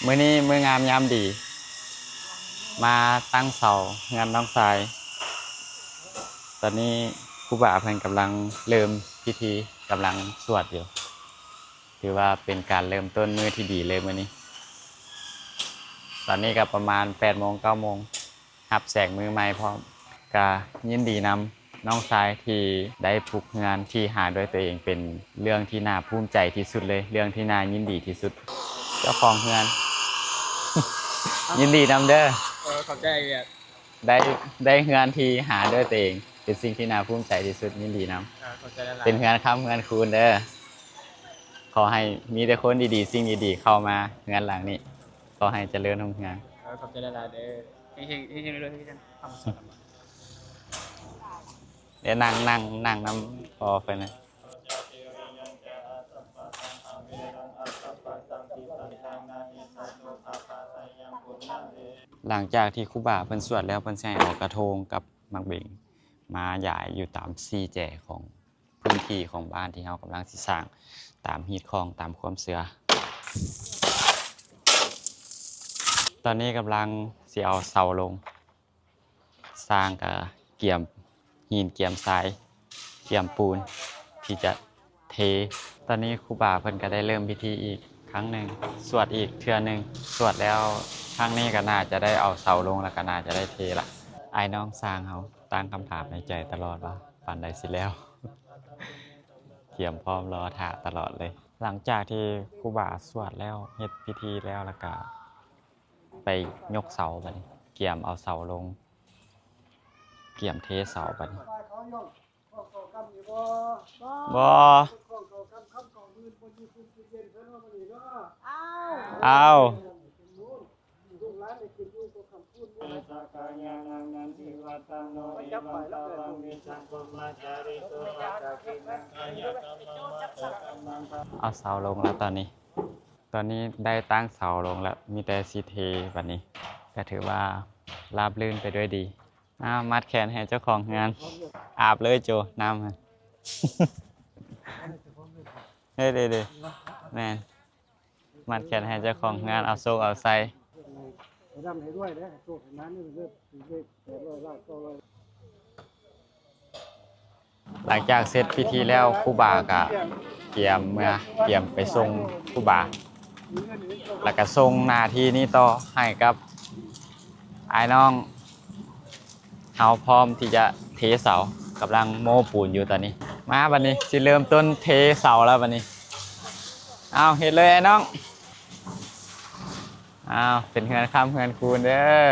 มื้อนี้มื้องามยามดี มาตั้งเสางานน้องทรายตอนนี้ครูบาเพิ่นกำลังเริ่มพิธีกำลังสวดอยู่ถือว่าเป็นการเริ่มต้นมื้อที่ดีเลยมื้อนี้ตอนนี้ก็ประมาณ8 โมง 9 โมงรับแสงมือใหม่พร้อมก็ยินดีนำน้องทรายที่ได้ปลูกงานที่หาด้วยตัวเองเป็นเรื่องที่น่าภูมิใจที่สุดเลยเรื่องที่น่ายินดีที่สุดเจ้าของงาน ยินดีนำเด้อขอบใจอ่ะได้ได้เฮือนที่หาด้วยตัวเองเป็นสิ่งที่น่าภูมิใจที่สุดยินดีนขอบใจหำลายเป็นเฮือนค้ำเฮือนคูณเด้อขอให้มีแต่คนดีๆสิ่งดีๆเข้ามาเฮือนหลังนี้ขอให้เจริญรุ่งเรืองขอบใจหลายเด้อเฮงๆเรื่อยๆที่ท่านทำสอนมาเดี๋ยวนั่งน้ำพอไปนะหลังจากที่ครูบาเพิ่นสวดแล้วเพิ่นสิให้เอากระทงกับมักเบงมาหย่ายอยู่ตามซี่แจของพื้นที่ของบ้านที่เฮากำลังสิสร้างตามฮีตคองตามความเชื่อตอนนี้กำลังสิเอาเสาลงสร้างกับเกี่ยมหินเกี่ยมทรายเกี่ยมปูนที่จะเทตอนนี้ครูบาเพิ่นก็ได้เริ่มพิธีอีกครั้งหนึ่งสวดอีกเทื่อหนึ่งสวดแล้วครั้งนี้ก็น่าจะได้เอาเสาลงแล้วก็น่าจะได้เทละไอ้น้องสร้างเขาตั้งคำถามในใจตลอดว่าปันใดสิแล้วเตรียมพร้อมรอถ่าตลอดเลยหลังจากที่ครูบาสวดแล้วเฮ็ดพิธีแล้วก็ไปยกเสาบัดนี้เกี่ยมเอาเสาลงเกี่ยมเทเสาบัดนี้บ่เอาเอาเสาลงแล้วตอนนี้ได้ตั้งเสาลงแล้วมีแต่สิเทบัดนี้ก็ถือว่าราบรื่นไปด้วยดีมัดแขนให้เจ้าของงานอาบเลยโจน้ำมัน เฮ้ยเด้แม่มัดแขนให้เจ้าของงานเอาโซ่เอาใส่หลังจากเสร็จพิธีแล้วครูบาก็เตรียมไปส่งครูบาแล้วก็ส่งหน้าที่นี้ต่อให้กับไอ้น้องเฮาพร้อมที่จะเทเสากำลังโม้ปูนอยู่ตอนนี้มาบัดนี้สิเริ่มต้นเทเสาแล้วบัดนี้เอาเห็นเลยไอ้น้องเอาเป็นเฮือนคำเฮือนคูณเด้อ